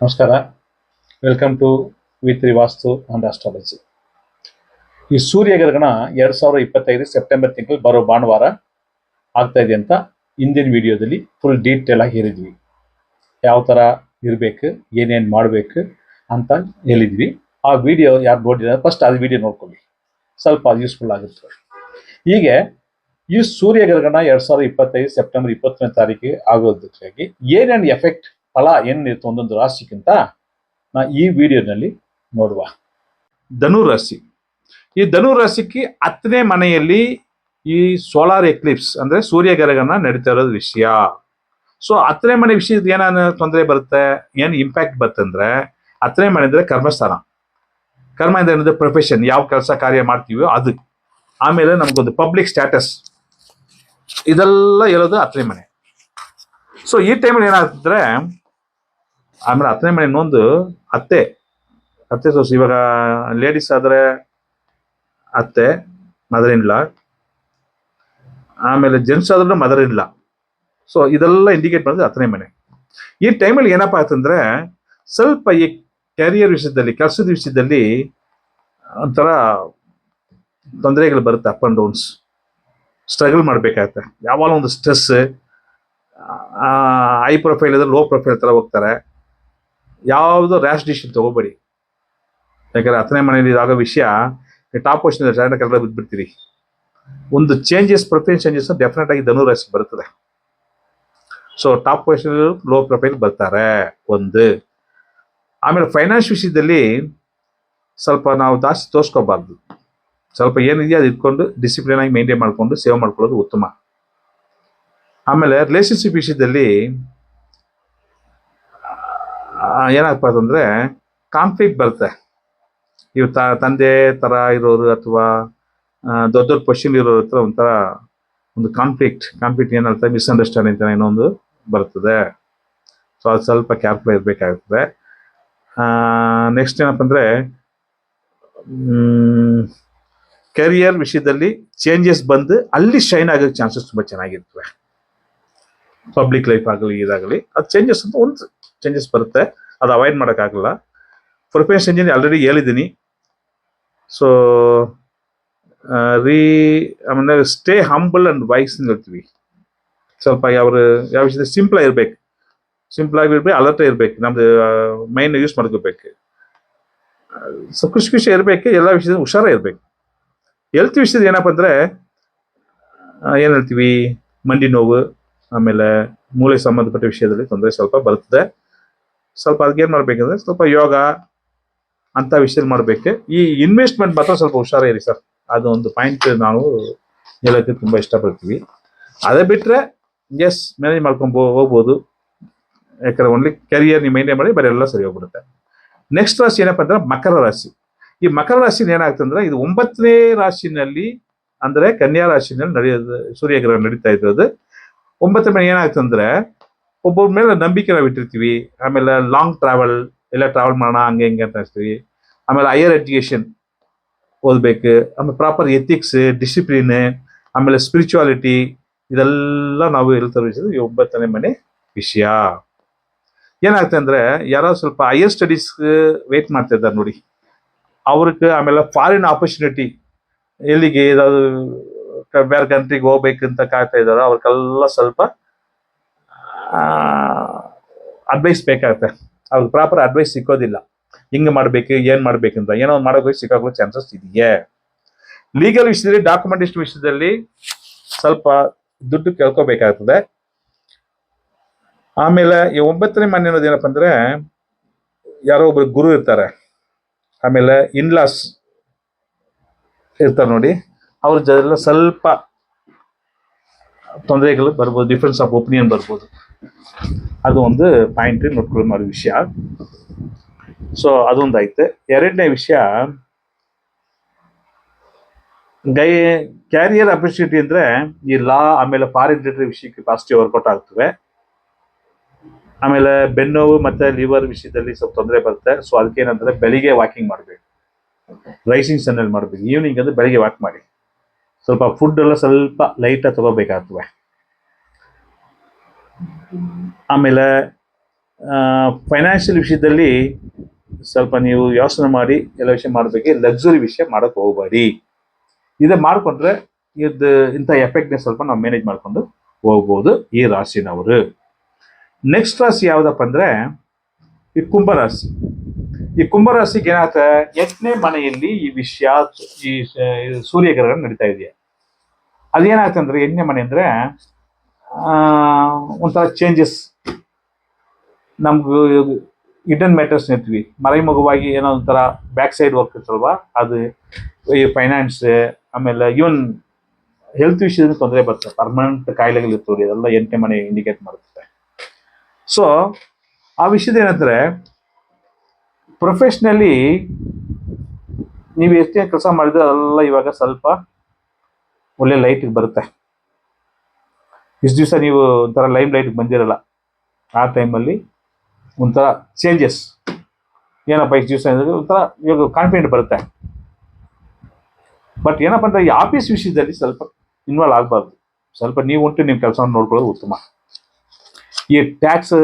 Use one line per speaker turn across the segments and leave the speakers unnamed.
ನಮಸ್ಕಾರ. Welcome to ವಿ3 Vastu and astrology. ಈ ಸೂರ್ಯಗ್ರಹಣ 2025 ಸೆಪ್ಟೆಂಬರ್ ತಿಂಗಳು ಬರೋ ಭಾನುವಾರ ಆಗ್ತಾ ಇದೆ ಅಂತ ಹಿಂದಿನ ವಿಡಿಯೋದಲ್ಲಿ ಫುಲ್ ಡೀಟೇಲ್ ಆಗಿ ಹೇಳಿದ್ವಿ. ಯಾವ ಥರ ಇರಬೇಕು, ಏನೇನು ಮಾಡಬೇಕು ಅಂತ ಹೇಳಿದ್ವಿ. ಆ ವಿಡಿಯೋ ಯಾರು ನೋಡಿದ್ರೆ ಫಸ್ಟ್ ಅದು ವಿಡಿಯೋ ನೋಡ್ಕೊಳ್ಳಿ, ಸ್ವಲ್ಪ ಯೂಸ್ಫುಲ್ ಆಗುತ್ತೆ. ಹೀಗೆ ಈ ಸೂರ್ಯಗ್ರಹಣ 2025 ಸೆಪ್ಟೆಂಬರ್ 21ನೇ ತಾರೀಕಿಗೆ ಆಗೋದಕ್ಕಾಗಿ ಏನೇನು ಎಫೆಕ್ಟ್ ಫಲ ಏನಿರುತ್ತೆ ಒಂದೊಂದು ರಾಶಿಗಿಂತ ನಾ ಈ ವಿಡಿಯೋನಲ್ಲಿ ನೋಡುವ. ಧನು ರಾಶಿ. ಈ ಧನು ರಾಶಿಗೆ 10ನೇ ಮನೆಯಲ್ಲಿ ಈ ಸೋಲಾರ್ ಎಕ್ಲಿಪ್ಸ್ ಅಂದ್ರೆ ಸೂರ್ಯಗ್ರಹಣ ನಡೀತಾ ಇರೋದು ವಿಷಯ. ಸೊ 10ನೇ ಮನೆ ವಿಷಯದ ಏನಾನ ತೊಂದರೆ ಬರುತ್ತೆ, ಏನು ಇಂಪ್ಯಾಕ್ಟ್ ಬರ್ತಂದ್ರೆ 10ನೇ ಮನೆ ಅಂದ್ರೆ ಕರ್ಮಸ್ಥಾನ. ಕರ್ಮ ಅಂದ್ರೆ ಪ್ರೊಫೆಷನ್, ಯಾವ ಕೆಲಸ ಕಾರ್ಯ ಮಾಡ್ತೀವೋ ಅದು. ಆಮೇಲೆ ನಮಗೊಂದು ಪಬ್ಲಿಕ್ ಸ್ಟ್ಯಾಟಸ್, ಇದೆಲ್ಲ ಹೇಳೋದು 10ನೇ ಮನೆ. ಸೊ ಈ ಟೈಮಲ್ಲಿ ಏನಾಗ್ತಂದ್ರೆ ಆಮೇಲೆ 10ನೇ ಮನೆ ಇನ್ನೊಂದು ಅತ್ತೆ ಸೊಸೆ. ಇವಾಗ ಲೇಡೀಸ್ ಆದ್ರೆ ಅತ್ತೆ, ಮದರ್ ಇನ್ ಲಾ. ಆಮೇಲೆ ಜೆಂಟ್ಸ್ ಆದ್ರೂ ಮದರ್ ಇನ್ ಲಾ. ಸೊ ಇದೆಲ್ಲ ಇಂಡಿಕೇಟ್ ಮಾಡೋದು 10ನೇ ಮನೆ. ಈ ಟೈಮಲ್ಲಿ ಏನಪ್ಪಾ ಅಂತಂದ್ರೆ ಸ್ವಲ್ಪ ಈ ಕ್ಯಾರಿಯರ್ ವಿಷಯದಲ್ಲಿ, ಕೆಲಸದ ವಿಷಯದಲ್ಲಿ ಒಂಥರ ತೊಂದರೆಗಳು ಬರುತ್ತೆ. ಅಪ್ ಅಂಡ್ ಡೌನ್ಸ್, ಸ್ಟ್ರಗಲ್ ಮಾಡ್ಬೇಕಾಗತ್ತೆ. ಯಾವಾಗ ಒಂದು ಸ್ಟ್ರೆಸ್, ಹೈ ಪ್ರೊಫೈಲ್ ಇದ್ರೆ ಲೋ ಪ್ರೊಫೈಲ್ ತರ ಹೋಗ್ತಾರೆ. ಯಾವುದೋ ರ್ಯಾಶ್ ಡಿಸಿಷನ್ ತಗೋಬೇಡಿ. ಯಾಕಂದ್ರೆ 10ನೇ ಮನೆಯಲ್ಲಿ ಆಗೋ ವಿಷಯ ಟಾಪ್ ಪೊಸಿಷನ್ ಕೆಳಗಡೆ ಬಿದ್ಬಿಡ್ತೀರಿ. ಒಂದು ಚೇಂಜಸ್, ಪ್ರೊಫೈಲ್ ಚೇಂಜಸ್ ಡೆಫಿನೆಟ್ ಆಗಿ ಧನು ರಾಶಿ ಬರ್ತದೆ. So top position low profile ಬರ್ತಾರೆ ಒಂದು. ಆಮೇಲೆ ಫೈನಾನ್ಸ್ ವಿಷಯದಲ್ಲಿ ಸ್ವಲ್ಪ ನಾವು ಜಾಸ್ತಿ ತೋರಿಸ್ಕೋಬಾರ್ದು. ಸ್ವಲ್ಪ ಏನಿದೆಯೋ ಅದು ಇಟ್ಕೊಂಡು ಡಿಸಿಪ್ಲಿನ್ ಆಗಿ ಮೇಂಟೈನ್ ಮಾಡ್ಕೊಂಡು ಸೇವ್ ಮಾಡ್ಕೊಳ್ಳೋದು ಉತ್ತಮ. ಆಮೇಲೆ ರಿಲೇಶನ್ಶಿಪ್ ವಿಷಯದಲ್ಲಿ ಏನಾಗ್ತದೆ ಅಂದ್ರೆ ಕಾನ್ಫ್ಲಿಕ್ಟ್ ಬರುತ್ತೆ. ಇವ್ ತಂದೆ ತರ ಇರೋರು ಅಥವಾ ದೊಡ್ಡ ದೊಡ್ಡ ಪೊಸಿಷನ್ ಇರೋರ ಹತ್ರ ಒಂಥರ ಒಂದು ಕಾನ್ಫ್ಲಿಕ್ಟ್ ಏನಾಗ್ತದೆ, ಮಿಸ್ಅಂಡರ್ಸ್ಟ್ಯಾಂಡಿಂಗ್ ಏನೋ ಒಂದು ಬರ್ತದೆ. ಸೊ ಅದು ಸ್ವಲ್ಪ ಕೇರ್ಫುಲ್ ಇರಬೇಕಾಗ್ತದೆ. ನೆಕ್ಸ್ಟ್ ಏನಪ್ಪ ಅಂದ್ರೆ ಕೆರಿಯರ್ ವಿಷಯದಲ್ಲಿ ಚೇಂಜಸ್ ಬಂದು ಅಲ್ಲಿ ಶೈನ್ ಆಗೋ ಚಾನ್ಸಸ್ ತುಂಬಾ ಚೆನ್ನಾಗಿರ್ತವೆ. ಪಬ್ಲಿಕ್ ಲೈಫ್ ಆಗಲಿ ಇದಾಗಲಿ ಅದು ಚೇಂಜಸ್ ಅಂತ ಒಂದು ಚೇಂಜಸ್ ಬರುತ್ತೆ, ಅದು ಅವಾಯ್ಡ್ ಮಾಡೋಕ್ಕಾಗಲ್ಲ. ಪ್ರೊಫೆಷನ್ ಇಂಜಿನ್ ಆಲ್ರೆಡಿ ಹೇಳಿದ್ದೀನಿ. ಸೊ ಆಮೇಲೆ ಸ್ಟೇ ಹಂಬಲ್ ಅಂಡ್ ವೈಸ್ ಹೇಳ್ತೀವಿ. ಸ್ವಲ್ಪ ಯಾವ ವಿಷಯದಲ್ಲಿ ಸಿಂಪಲ್ ಆಗಿರ್ಬೇಕು, ಅಲರ್ಟ್ ಇರ್ಬೇಕು. ನಮ್ದು ಮೈಂಡ್ ಯೂಸ್ ಮಾಡ್ಕೋಬೇಕು. ಸೊ ಖುಷಿ ಇರ್ಬೇಕು, ಎಲ್ಲ ವಿಷಯದ ಹುಷಾರ ಇರ್ಬೇಕು. ಹೆಲ್ತ್ ವಿಷಯದ ಏನಪ್ಪ ಅಂದ್ರೆ ಏನ್ ಹೇಳ್ತೀವಿ, ಮಂಡಿ ನೋವು, ಆಮೇಲೆ ಮೂಳೆ ಸಂಬಂಧಪಟ್ಟ ವಿಷಯದಲ್ಲಿ ತೊಂದರೆ ಸ್ವಲ್ಪ ಬರ್ತದೆ. ಸ್ವಲ್ಪ ಅದಕ್ಕೆ ಏನ್ ಮಾಡ್ಬೇಕಂದ್ರೆ ಸ್ವಲ್ಪ ಯೋಗ ಅಂತ ವಿಷಯ ಮಾಡ್ಬೇಕು. ಈ ಇನ್ವೆಸ್ಟ್ಮೆಂಟ್ ಮಾತ್ರ ಸ್ವಲ್ಪ ಹುಷಾರಿರಿ ಸರ್. ಅದು ಒಂದು ಪಾಯಿಂಟ್ ನಾವು ಹೇಳಕ್ಕೆ ತುಂಬಾ ಇಷ್ಟಪಡ್ತೀವಿ. ಅದೇ ಬಿಟ್ರೆ ಎಸ್, ಮ್ಯಾನೇಜ್ ಮಾಡ್ಕೊಂಡು ಹೋಗ್ಬೋದು. ಯಾಕಂದ್ರೆ ಓನ್ಲಿ ಕೆರಿಯರ್ ನೀವು ಮೇಂಟೈನ್ ಮಾಡಿ ಬರೀ ಎಲ್ಲ ಸರಿ ಹೋಗ್ಬಿಡುತ್ತೆ. ನೆಕ್ಸ್ಟ್ ರಾಶಿ ಏನಪ್ಪ ಅಂದ್ರೆ ಮಕರ ರಾಶಿ. ಈ ಮಕರ ರಾಶಿ ಏನಾಗ್ತಂದ್ರೆ ಇದು 9ನೇ ರಾಶಿನಲ್ಲಿ ಅಂದ್ರೆ ಕನ್ಯಾ ರಾಶಿನಲ್ಲಿ ನಡೆಯೋದು, ಸೂರ್ಯಗ್ರಹಣ ನಡೀತಾ ಇರೋದು. 9ನೇ ಮನೆ ಏನಾಗ್ತಂದ್ರೆ ಒಬ್ಬೊಬ್ಬರ ಮೇಲೆ ನಂಬಿಕೆ ನಾವು ಇಟ್ಟಿರ್ತೀವಿ. ಆಮೇಲೆ ಲಾಂಗ್ ಟ್ರಾವೆಲ್, ಎಲ್ಲ ಟ್ರಾವೆಲ್ ಮಾಡೋಣ ಹಂಗೆ ಹಿಂಗೆ ಅಂತ ಅನಿಸ್ತೀವಿ. ಆಮೇಲೆ ಹೈಯರ್ ಎಜುಕೇಶನ್ ಓದ್ಬೇಕು. ಆಮೇಲೆ ಪ್ರಾಪರ್ ಎಥಿಕ್ಸ್, ಡಿಸಿಪ್ಲಿನ್, ಆಮೇಲೆ ಸ್ಪಿರಿಚುವಾಲಿಟಿ, ಇದೆಲ್ಲ ನಾವು ಹೇಳ್ತಾ ವಿಷಯ 9ನೇ ಮನೆ ವಿಷಯ. ಏನಾಗ್ತದೆ ಅಂದ್ರೆ ಯಾರೋ ಸ್ವಲ್ಪ ಹೈಯರ್ ಸ್ಟಡೀಸ್ ವೇಟ್ ಮಾಡ್ತಾ ಇದ್ದಾರೆ ನೋಡಿ ಅವ್ರಿಗೆ, ಆಮೇಲೆ ಫಾರಿನ್ ಆಪರ್ಚುನಿಟಿ, ಎಲ್ಲಿಗೆ ಏದಾದ್ರು ಬೇರೆ ಕಂಟ್ರಿಗೆ ಹೋಗ್ಬೇಕಂತ ಕಾಯ್ತಾ ಇದ್ದಾರೋ ಅವ್ರಿಗೆಲ್ಲ ಸ್ವಲ್ಪ ಅಡ್ವೈಸ್ ಬೇಕಾಗುತ್ತೆ. ಅವ್ರಿಗೆ ಪ್ರಾಪರ್ ಅಡ್ವೈಸ್ ಸಿಕ್ಕೋದಿಲ್ಲ. ಹಿಂಗ್ ಮಾಡ್ಬೇಕು, ಏನ್ ಮಾಡ್ಬೇಕಂತ ಏನೋ ಒಂದು ಮಾಡೋಕೆ ಸಿಕ್ಕಾಗೋ ಚಾನ್ಸಸ್ ಇದೆಯೇ. ಲೀಗಲ್ ವಿಷಯದಲ್ಲಿ, ಡಾಕ್ಯುಮೆಂಟೇಶನ್ ವಿಷಯದಲ್ಲಿ ಸ್ವಲ್ಪ ದುಡ್ಡು ಕೇಳ್ಕೋಬೇಕಾಗ್ತದೆ. ಆಮೇಲೆ ಈ 9ನೇ ಮನೆ ಅನ್ನೋದು ಏನಪ್ಪ ಅಂದ್ರೆ ಯಾರೋ ಒಬ್ರು ಗುರು ಇರ್ತಾರೆ, ಆಮೇಲೆ ಇನ್ಲಾಸ್ ಇರ್ತಾರೆ ನೋಡಿ, ಅವ್ರ ಜೊತೆಲ್ಲ ಸ್ವಲ್ಪ ತೊಂದರೆಗಳು ಬರ್ಬೋದು, ಡಿಫ್ರೆನ್ಸ್ ಆಫ್ ಒಪಿನಿಯನ್ ಬರ್ಬೋದು. ಅದು ಒಂದು ಪಾಯಿಂಟ್ ನೋಡ್ಕೊಳ್ಳೋ ಮಾಡೋ ವಿಷಯ. ಸೊ ಅದೊಂದು ಐತೆ. ಎರಡನೇ ವಿಷಯ ಕ್ಯಾರಿಯರ್ ಅಪರ್ಚುನಿಟಿ ಅಂದ್ರೆ ಈ ಲಾ ಆಮೇಲೆ ಫಾರಿನ್ ರಿಲೇಟೆಡ್ ವಿಷಯಕ್ಕೆ ಪಾಸಿಟಿವ್ ವರ್ಕೌಟ್ ಆಗ್ತವೆ. ಆಮೇಲೆ ಬೆನ್ನೋವು ಮತ್ತೆ ಲಿವರ್ ವಿಷಯದಲ್ಲಿ ಸ್ವಲ್ಪ ತೊಂದರೆ ಬರುತ್ತೆ. ಸೊ ಅದಕ್ಕೆ ಏನಂದ್ರೆ ಬೆಳಿಗ್ಗೆ ವಾಕಿಂಗ್ ಮಾಡಬೇಕು, ರೈಸಿಂಗ್ ಸನ್ನಲ್ಲಿ ಮಾಡಬೇಕು. ಈವ್ನಿಂಗ್ ಅಂದ್ರೆ ಬೆಳಿಗ್ಗೆ ವಾಕ್ ಮಾಡಿ. ಸ್ವಲ್ಪ ಫುಡ್ ಎಲ್ಲ ಸ್ವಲ್ಪ ಲೈಟಾಗಿ ತಗೋಬೇಕಾಗ್ತವೆ. ಆಮೇಲೆ ಫೈನಾನ್ಷಿಯಲ್ ವಿಷಯದಲ್ಲಿ ಸ್ವಲ್ಪ ನೀವು ಯೋಚನೆ ಮಾಡಿ ಎಲ್ಲ ವಿಷಯ ಮಾಡಬೇಕು. ಲಕ್ಸುರಿ ವಿಷಯ ಮಾಡೋಕ್ಕೆ ಹೋಗಬೇಡಿ. ಇದೇ ಮಾಡಿಕೊಂಡ್ರೆ ಇದು ಇಂಥ ಎಫೆಕ್ಟ್ನ ಸ್ವಲ್ಪ ನಾವು ಮ್ಯಾನೇಜ್ ಮಾಡಿಕೊಂಡು ಹೋಗ್ಬೋದು ಈ ರಾಶಿನವರು. ನೆಕ್ಸ್ಟ್ ರಾಶಿ ಯಾವುದಪ್ಪ ಅಂದರೆ ಈ ಕುಂಭರಾಶಿ. ಈ ಕುಂಭರಾಶಿಗೆ ಏನಾಗುತ್ತೆ, 8ನೇ ಮನೆಯಲ್ಲಿ ಈ ವಿಷಯ, ಈ ಸೂರ್ಯಗ್ರಹಣ ನಡೀತಾ ಇದೆಯಾ. ಅದೇನಾಗುತ್ತೆ ಅಂದರೆ 8ನೇ ಮನೆ ಅಂದರೆ ಒಂಥರ ಚೇಂಜಸ್. ನಮ್ಗೆ ಹಿಡನ್ ಮ್ಯಾಟರ್ಸ್ ಇರ್ತೀವಿ, ಮರೆಮುಖವಾಗಿ ಏನೋ ಒಂಥರ ಬ್ಯಾಕ್ ಸೈಡ್ ಹೋಗ್ತಿರ್ತಲ್ವ, ಅದು ಈ ಫೈನಾನ್ಸ್, ಆಮೇಲೆ ಇವನ್ ಹೆಲ್ತ್ ವಿಷಯದಲ್ಲಿ ತೊಂದರೆ ಬರ್ತದೆ. ಪರ್ಮನೆಂಟ್ ಕಾಯಿಲೆಗಳು ಇರ್ತವೆ, ಅದೆಲ್ಲ 8ನೇ ಮನೆ ಇಂಡಿಕೇಟ್ ಮಾಡುತ್ತೆ. ಸೊ ಆ ವಿಷಯದ ಏನಂದ್ರೆ, ಪ್ರೊಫೆಷ್ನಲಿ ನೀವು ಎಷ್ಟೇ ಕೆಲಸ ಮಾಡಿದ್ರೆ ಅದೆಲ್ಲ ಇವಾಗ ಸ್ವಲ್ಪ ಒಳ್ಳೆ ಲೈಟಿಗೆ ಬರುತ್ತೆ. ಇಷ್ಟು ದಿವಸ ನೀವು ಒಂಥರ ಲೈಮ್ ಲೈಟ್ಗೆ ಬಂದಿರಲ್ಲ, ಆ ಟೈಮಲ್ಲಿ ಒಂಥರ ಚೇಂಜಸ್. ಏನಪ್ಪ ಇಷ್ಟು ದಿವಸ ಅಂದರೆ ಒಂಥರ ಇವಾಗ ಕಾನ್ಫಿಡೆಂಟ್ ಬರುತ್ತೆ. ಬಟ್ ಏನಪ್ಪ ಅಂದರೆ ಈ ಆಫೀಸ್ ವಿಷಯದಲ್ಲಿ ಸ್ವಲ್ಪ ಇನ್ವಾಲ್ವ್ ಆಗಬಾರ್ದು. ಸ್ವಲ್ಪ ನೀವು ಉಂಟು ನಿಮ್ಮ ಕೆಲಸವನ್ನು ನೋಡ್ಕೊಳ್ಳೋದು ಉತ್ತಮ. ಈ ಟ್ಯಾಕ್ಸ್,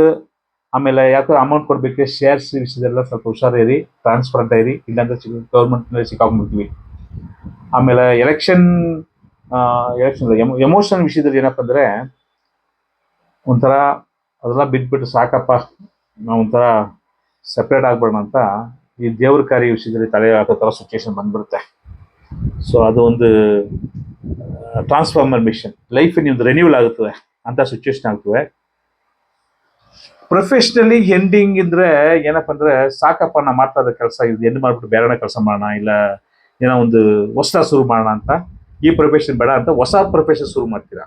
ಆಮೇಲೆ ಯಾಕೋ ಅಮೌಂಟ್ ಕೊಡಬೇಕು, ಶೇರ್ಸ್ ವಿಷಯದೆಲ್ಲ ಸ್ವಲ್ಪ ಹುಷಾರಿರಿ, ಟ್ರಾನ್ಸ್ಪರೆಂಟ್ ಇರಿ, ಇಲ್ಲಾಂದ್ರೆ ಗೌರ್ಮೆಂಟ್ನಲ್ಲಿ ಸಿಕ್ಕಾಕೊಂಡ್ಬಿಡ್ತೀವಿ. ಆಮೇಲೆ ಎಲೆಕ್ಷನ್ ಎಮೋಷನ್ ವಿಷಯದಲ್ಲಿ ಏನಪ್ಪ ಅಂದರೆ ಒಂಥರ ಅದೆಲ್ಲ ಬಿಟ್ಬಿಟ್ಟು ಸಾಕಪ್ಪ, ನಾವು ಒಂಥರ ಸಪ್ರೇಟ್ ಆಗ್ಬೇಡ ಅಂತ ಈ ದೇವ್ರ ಕಾರ್ಯ ವಿಷಯದಲ್ಲಿ ತಲೆ ಹಾಕೋ ಥರ ಸಿಚುವೇಶನ್ ಬಂದ್ಬಿಡುತ್ತೆ. ಸೊ ಅದು ಒಂದು ಟ್ರಾನ್ಸ್ಫಾರ್ಮೇಷನ್, ಲೈಫ್ ನಿಮ್ದು ರೆನ್ಯೂವಲ್ ಆಗುತ್ತದೆ ಅಂತ ಸಿಚುವೇಶನ್ ಆಗ್ತದೆ. ಪ್ರೊಫೆಷ್ನಲಿ ಎಂಡಿಂಗ್ ಇದ್ರೆ ಏನಪ್ಪ ಅಂದರೆ ಸಾಕಪ್ಪ, ನಾ ಮಾಡ್ತಾ ಇದ್ದ ಕೆಲಸ ಇದು ಎಂಡ್ ಮಾಡಿಬಿಟ್ಟು ಬೇರೆ ಕೆಲಸ ಮಾಡೋಣ, ಇಲ್ಲ ಏನೋ ಒಂದು ಹೊಸ ಶುರು ಮಾಡೋಣ ಅಂತ, ಈ ಪ್ರೊಫೆಷನ್ ಬೇಡ ಅಂತ ಹೊಸ ಪ್ರೊಫೆಷನ್ ಶುರು ಮಾಡ್ತೀರಾ.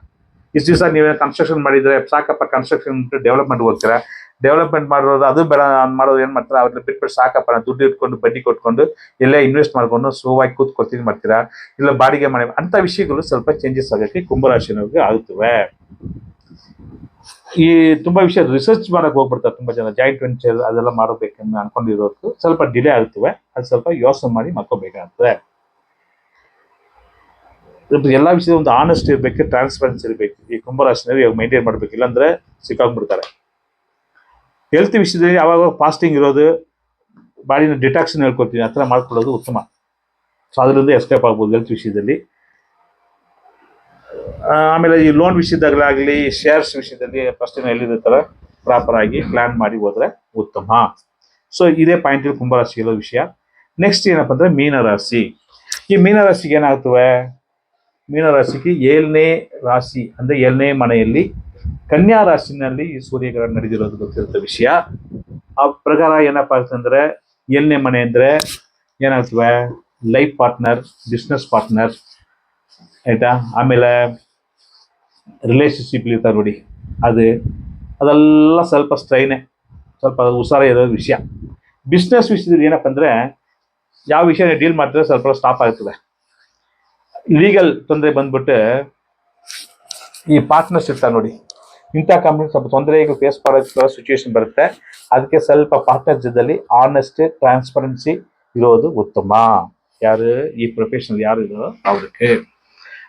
ಇಷ್ಟು ದಿವಸ ನೀವೇ ಕನ್ಸ್ಟ್ರಕ್ಷನ್ ಮಾಡಿದರೆ ಸಾಕಪ್ಪ, ಕನ್ಸ್ಟ್ರಕ್ಷನ್ ಡೆವಲಪ್ಮೆಂಟ್ ಹೋಗ್ತೀರಾ. ಡೆವಲಪ್ಮೆಂಟ್ ಮಾಡೋದು ಅದು ಬೇಡ ಮಾಡೋದು ಏನು ಮಾಡ್ತಾರೆ, ಅವ್ರನ್ನ ಬಿಟ್ಬಿಟ್ಟು ಸಾಕಪ್ಪ ನಾನು ದುಡ್ಡು ಇಟ್ಕೊಂಡು ಬಡ್ಡಿ ಕೊಟ್ಕೊಂಡು ಎಲ್ಲೇ ಇನ್ವೆಸ್ಟ್ ಮಾಡ್ಕೊಂಡು ಸುವಾಗಿ ಕೂತ್ಕೊಳ್ತೀನಿ ಮಾಡ್ತೀರಾ, ಇಲ್ಲ ಬಾಡಿಗೆ ಮಾಡಿ ಅಂಥ ವಿಷಯಗಳು ಸ್ವಲ್ಪ ಚೇಂಜಸ್ ಆಗೋಕ್ಕೆ ಕುಂಭರಾಶಿನವ್ರಿಗೆ ಆಗುತ್ತವೆ. ಈ ತುಂಬಾ ವಿಷಯ ರಿಸರ್ಚ್ ಮಾಡಕ್ಕೆ ಹೋಗ್ಬಿಡ್ತಾರೆ ತುಂಬ ಜನ, ಜಾಯಿಂಟ್ ವೆಂಚರ್ ಅದೆಲ್ಲ ಮಾಡಬೇಕಂತ ಅನ್ಕೊಂಡಿರೋದು ಸ್ವಲ್ಪ ಡಿಲೇ ಆಗುತ್ತವೆ. ಅದು ಸ್ವಲ್ಪ ಯೋಚನೆ ಮಾಡಿ ಮಾಡ್ಕೋಬೇಕಾಗ್ತದೆ. ಎಲ್ಲ ವಿಷಯದ ಒಂದು ಆನೆಸ್ಟ್ ಇರಬೇಕು, ಟ್ರಾನ್ಸ್ಪರೆನ್ಸಿ ಇರಬೇಕು. ಈ ಕುಂಭರಾಶಿನವ್ರು ಇವಾಗ ಮೈಂಟೈನ್ ಮಾಡಬೇಕು, ಇಲ್ಲಾಂದ್ರೆ ಸಿಕ್ಕಾಗ್ಬಿಡ್ತಾರೆ. ಹೆಲ್ತ್ ವಿಷಯದಲ್ಲಿ ಯಾವಾಗ ಫಾಸ್ಟಿಂಗ್ ಇರೋದು, ಬಾಡಿನ ಡಿಟಾಕ್ಸನ್ ಹೇಳ್ಕೊಡ್ತೀನಿ, ಆ ಥರ ಮಾಡ್ಕೊಳ್ಳೋದು ಉತ್ತಮ. ಸೊ ಅದರಿಂದ ಎಸ್ಕೇಪ್ ಆಗ್ಬೋದು ಹೆಲ್ತ್ ವಿಷಯದಲ್ಲಿ. ಆಮೇಲೆ ಈ ಲೋನ್ ವಿಷಯದಾಗಲಾಗಲಿ, ಶೇರ್ಸ್ ವಿಷಯದಲ್ಲಿ ಫಸ್ಟಿನ ಎಲ್ಲಿರ್ತಾರ ಪ್ರಾಪರ್ ಆಗಿ ಪ್ಲಾನ್ ಮಾಡಿ ಹೋದ್ರೆ ಉತ್ತಮ. ಸೊ ಇದೇ ಪಾಯಿಂಟ್ ಕುಂಭರಾಶಿ ಇರೋ ವಿಷಯ. ನೆಕ್ಸ್ಟ್ ಏನಪ್ಪ ಅಂದ್ರೆ ಮೀನರಾಶಿ. ಈ ಮೀನರಾಶಿಗೆ ಏನಾಗ್ತವೆ, ಮೀನರಾಶಿಗೆ 7ನೇ ರಾಶಿ ಅಂದ್ರೆ 7ನೇ ಮನೆಯಲ್ಲಿ ಕನ್ಯಾ ರಾಶಿನಲ್ಲಿ ಈ ಸೂರ್ಯಗ್ರಹಣ ನಡೆದಿರೋದು ಗೊತ್ತಿರುತ್ತೆ ವಿಷಯ. ಆ ಪ್ರಕಾರ ಏನಪ್ಪಾ ಅಂತಂದ್ರೆ 7ನೇ ಮನೆ ಅಂದ್ರೆ ಏನಾಗ್ತವೆ, ಲೈಫ್ ಪಾರ್ಟ್ನರ್, ಬಿಸ್ನೆಸ್ ಪಾರ್ಟ್ನರ್, ಆಯ್ತಾ. ಆಮೇಲೆ ರಿಲೇಶನ್ಶಿಪ್ ಇರ್ತಾರೆ ನೋಡಿ, ಅದೆಲ್ಲ ಸ್ವಲ್ಪ ಸ್ಟ್ರೈನೇ, ಸ್ವಲ್ಪ ಹುಷಾರ ಇರೋ ವಿಷಯ. ಬಿಸ್ನೆಸ್ ವಿಷಯದಲ್ಲಿ ಏನಪ್ಪ ಅಂದರೆ ಯಾವ ವಿಷಯನ ಡೀಲ್ ಮಾಡಿದ್ರೆ ಸ್ವಲ್ಪ ಸ್ಟಾಪ್ ಆಗ್ತದೆ. ಲೀಗಲ್ ತೊಂದರೆ ಬಂದ್ಬಿಟ್ಟು ಈ ಪಾರ್ಟ್ನರ್ಸ್ ಇರ್ತಾರೆ ನೋಡಿ, ಇಂಥ ಕಂಪ್ನಿ ಸ್ವಲ್ಪ ತೊಂದರೆಗೆ ಫೇಸ್ ಮಾಡೋ ಸಿಚುವೇಶನ್ ಬರುತ್ತೆ. ಅದಕ್ಕೆ ಸ್ವಲ್ಪ ಪಾರ್ಟ್ನರ್ ಜೊತೆಲಿ ಆನೆಸ್ಟ್, ಟ್ರಾನ್ಸ್ಪರೆನ್ಸಿ ಇರೋದು ಉತ್ತಮ. ಯಾರು ಈ ಪ್ರೊಫೆಷನಲ್ ಯಾರು ಇರೋ ಅವ್ರಿಗೆ.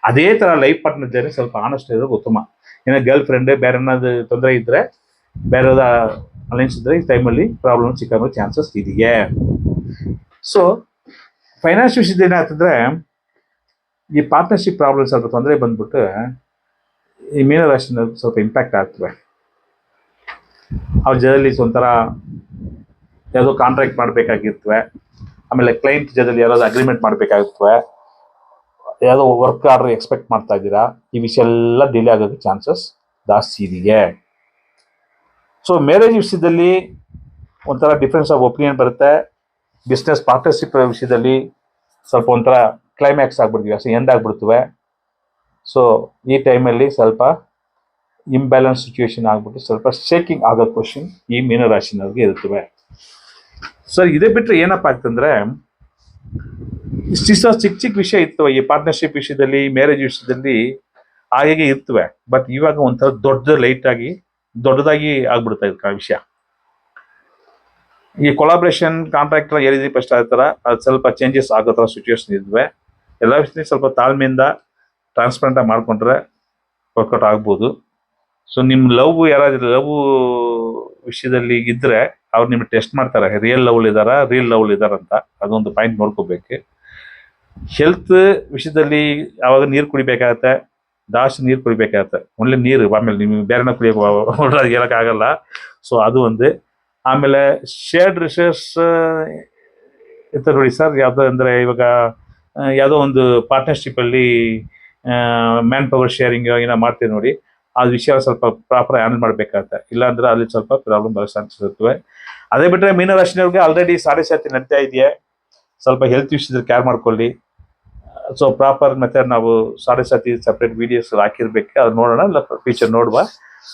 ಅದೇ ಥರ ಲೈಫ್ ಪಾರ್ಟ್ನರ್ ಜೊತೆ ಸ್ವಲ್ಪ ಆನೆಸ್ಟ್ ಇರೋದು ಉತ್ತಮ. ಏನೋ ಗರ್ಲ್ ಫ್ರೆಂಡ್ ಬೇರೆ ಏನಾದ್ರು ತೊಂದರೆ ಇದ್ದರೆ, ಬೇರೆದ ಅಲೈನ್ಸ್ ಇದ್ದರೆ ಈ ಟೈಮಲ್ಲಿ ಪ್ರಾಬ್ಲಮ್ ಸಿಕ್ಕೋ ಚಾನ್ಸಸ್ ಇದೆಯೇ. ಸೊ ಫೈನಾನ್ಸ್ ವಿಷಯದ ಏನಾಗ್ತಂದ್ರೆ ಈ ಪಾರ್ಟ್ನರ್ಶಿಪ್ ಪ್ರಾಬ್ಲಮ್ ಸ್ವಲ್ಪ ತೊಂದರೆ ಬಂದ್ಬಿಟ್ಟು ಈ ಮೀನರಾಶಿನ ಸ್ವಲ್ಪ ಇಂಪ್ಯಾಕ್ಟ್ ಆಗ್ತವೆ. ಅವ್ರ ಜೊತೆಲಿ ಒಂಥರ ಯಾವುದೋ ಕಾಂಟ್ರಾಕ್ಟ್ ಮಾಡಬೇಕಾಗಿರ್ತವೆ, ಆಮೇಲೆ ಕ್ಲೈಂಟ್ ಜೊತೆಲಿ ಯಾರಾದ್ರು ಅಗ್ರಿಮೆಂಟ್ ಮಾಡಬೇಕಾಗಿರ್ತವೆ, ಯಾವುದೋ ವರ್ಕ್ ಆರ್ಡರ್ ಎಕ್ಸ್ಪೆಕ್ಟ್ ಮಾಡ್ತಾ ಇದ್ದೀರಾ, ಈ ವಿಷಯ ಎಲ್ಲ ಡಿಲೇ ಆಗೋಕ್ಕೆ ಚಾನ್ಸಸ್ ಜಾಸ್ತಿ ಇದೆಯೇ. ಸೊ ಮ್ಯಾರೇಜ್ ವಿಷಯದಲ್ಲಿ ಒಂಥರ ಡಿಫ್ರೆನ್ಸ್ ಆಫ್ ಒಪಿನಿಯನ್ ಬರುತ್ತೆ. ಬಿಸ್ನೆಸ್ ಪಾರ್ಟ್ನರ್ಶಿಪ್ ವಿಷಯದಲ್ಲಿ ಸ್ವಲ್ಪ ಒಂಥರ ಕ್ಲೈಮ್ಯಾಕ್ಸ್ ಆಗ್ಬಿಡ್ತೀವಿ, ಅಷ್ಟೇ ಎಂಡ್ ಆಗ್ಬಿಡ್ತವೆ. ಸೊ ಈ ಟೈಮಲ್ಲಿ ಸ್ವಲ್ಪ ಇಂಬ್ಯಾಲೆನ್ಸ್ ಸಿಚುವೇಶನ್ ಆಗ್ಬಿಟ್ಟು ಸ್ವಲ್ಪ ಶೇಕಿಂಗ್ ಆಗೋ ಕ್ವಶನ್ ಈ ಮೀನರಾಶಿನವ್ರಿಗೆ ಇರ್ತವೆ. ಸರ್ ಇದೇ ಬಿಟ್ಟರೆ ಏನಪ್ಪ ಆಗ್ತಂದ್ರೆ ಇಷ್ಟಿಷ್ಟ ಚಿಕ್ಕ ಚಿಕ್ಕ ವಿಷಯ ಇರ್ತವೆ ಈ ಪಾರ್ಟ್ನರ್ಶಿಪ್ ವಿಷಯದಲ್ಲಿ, ಮ್ಯಾರೇಜ್ ವಿಷಯದಲ್ಲಿ ಹಾಗೆ ಇರ್ತವೆ. ಬಟ್ ಇವಾಗ ಒಂಥರ ದೊಡ್ಡದಾಗಿ ಆಗ್ಬಿಡ್ತಾ ಇತ್ತು ವಿಷಯ. ಈ ಕೊಲಾಬ್ರೇಷನ್ ಕಾಂಟ್ರಾಕ್ಟ್ ಏನಿದೆ ಫಸ್ಟ್ ಆ ಥರ ಅದು ಸ್ವಲ್ಪ ಚೇಂಜಸ್ ಆಗೋ ಥರ ಸಿಚುವೇಶನ್ ಇದ್ವೆ. ಎಲ್ಲ ವಿಷಯ ಸ್ವಲ್ಪ ತಾಳ್ಮೆಯಿಂದ ಟ್ರಾನ್ಸ್ಪರೆಂಟಾಗಿ ಮಾಡಿಕೊಂಡ್ರೆ ವರ್ಕೌಟ್ ಆಗ್ಬೋದು. ಸೊ ನಿಮ್ಮ ಲವ್ ಯಾರಾದ್ರೂ ವಿಷಯದಲ್ಲಿ ಇದ್ರೆ ಅವ್ರು ನಿಮ್ಗೆ ಟೆಸ್ಟ್ ಮಾಡ್ತಾರೆ, ರಿಯಲ್ ಲವ್ ಇದಾರ ರೀಲ್ ಲವ್ ಇದಾರಂತ. ಅದೊಂದು ಪಾಯಿಂಟ್ ನೋಡ್ಕೋಬೇಕು. ಹೆಲ್ತ್ ವಿಷಯದಲ್ಲಿ ಅವಾಗ ನೀರು ಕುಡಿಬೇಕಾಗತ್ತೆ, ಜಾಸ್ತಿ ನೀರು ಕುಡಿಬೇಕಾಗತ್ತೆ. ಒಳ್ಳೆ ನೀರು, ಆಮೇಲೆ ನಿಮ್ಗೆ ಬೇರೆನ ಕುಡಿಯೋಕೆ ಹೇಳೋಕ್ಕಾಗಲ್ಲ. ಸೊ ಅದು ಒಂದು. ಆಮೇಲೆ ಶೇರ್ಡ್ ರಿಸೋರ್ಸ್ ಇರ್ತಾರೆ ನೋಡಿ ಸರ್, ಯಾವುದೋ ಅಂದರೆ ಇವಾಗ ಯಾವುದೋ ಒಂದು ಪಾರ್ಟ್ನರ್ಶಿಪ್ಪಲ್ಲಿ ಮ್ಯಾನ್ ಪವರ್ ಶೇರಿಂಗ್ ಏನೋ ಮಾಡ್ತೀವಿ ನೋಡಿ, ಆ ವಿಷಯ ಸ್ವಲ್ಪ ಪ್ರಾಪರ್ ಹ್ಯಾಂಡಲ್ ಮಾಡಬೇಕಾಗತ್ತೆ. ಇಲ್ಲಾಂದ್ರೆ ಅಲ್ಲಿ ಸ್ವಲ್ಪ ಪ್ರಾಬ್ಲಮ್ ಬರೋ ಚಾನ್ಸಸ್ ಇರ್ತವೆ. ಅದೇ ಬಿಟ್ಟರೆ ಮೀನರಾಶಿನವ್ರಿಗೆ ಆಲ್ರೆಡಿ 7.5 ನಡೀತಾ ಇದೆಯೇ, ಸ್ವಲ್ಪ ಹೆಲ್ತ್ ವಿಷಯದಲ್ಲಿ ಕೇರ್ ಮಾಡ್ಕೊಳ್ಳಿ. ಸೊ ಪ್ರಾಪರ್ ಮೆಥಡ್ ನಾವು 7.5 ಸಪ್ರೇಟ್ ವಿಡಿಯೋಸ್ ಹಾಕಿರ್ಬೇಕು, ಅದು ನೋಡೋಣ, ಇಲ್ಲ ಫ್ಯೂಚರ್ ನೋಡುವ.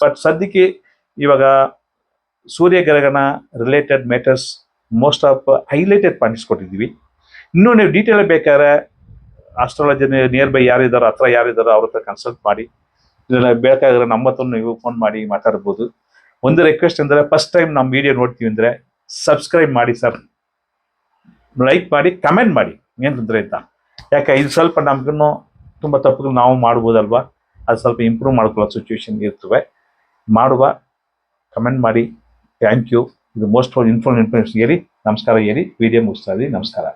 ಬಟ್ ಸದ್ಯಕ್ಕೆ ಇವಾಗ ಸೂರ್ಯಗ್ರಹಣ related matters most of highlighted points ಕೊಟ್ಟಿದ್ದೀವಿ. ಇನ್ನೂ ನೀವು ಡೀಟೇಲ್ ಬೇಕಾದ್ರೆ ಆಸ್ಟ್ರಾಲಜಿ ನಿಯರ್ ಬೈ ಯಾರಿದ್ದಾರೋ, ಹತ್ರ ಯಾರಿದ್ದಾರೋ ಅವ್ರ ಹತ್ರ ಕನ್ಸಲ್ಟ್ ಮಾಡಿ, ಇಲ್ಲ ಬೇಕಾದ್ರೆ ನಮ್ಮ ಹತ್ರ ನೀವು ಫೋನ್ ಮಾಡಿ ಮಾತಾಡ್ಬೋದು. ಒಂದು ರಿಕ್ವೆಸ್ಟ್ ಅಂದರೆ, ಫಸ್ಟ್ ಟೈಮ್ ನಮ್ಮ ವಿಡಿಯೋ ನೋಡ್ತೀವಿ ಅಂದರೆ ಸಬ್ಸ್ಕ್ರೈಬ್ ಮಾಡಿ ಸರ್, ಲೈಕ್ ಮಾಡಿ, ಕಮೆಂಟ್ ಮಾಡಿ, ಏನು ತೊಂದರೆ ಅಂತ. ಯಾಕೆ ಇದು ಸ್ವಲ್ಪ ನಮ್ಗೂ ತುಂಬ ತಪ್ಪುಗಳು ನಾವು ಮಾಡ್ಬೋದಲ್ವಾ, ಅದು ಸ್ವಲ್ಪ ಇಂಪ್ರೂವ್ ಮಾಡ್ಕೊಳ್ಳೋ ಸಿಚುವೇಶನ್ ಇರ್ತವೆ. ಮಾಡುವ, ಕಮೆಂಟ್ ಮಾಡಿ. Thank you. ಇದು ಮೋಸ್ಟ್ ಇನ್ಫಾರ್ಮೇಷನ್ ಹೇಳಿ ನಮಸ್ಕಾರ ಹೇಳಿ ವಿಡಿಯೋ ಮುಗಿಸ್ತಾ ಇದ್ದೀವಿ. ನಮಸ್ಕಾರ.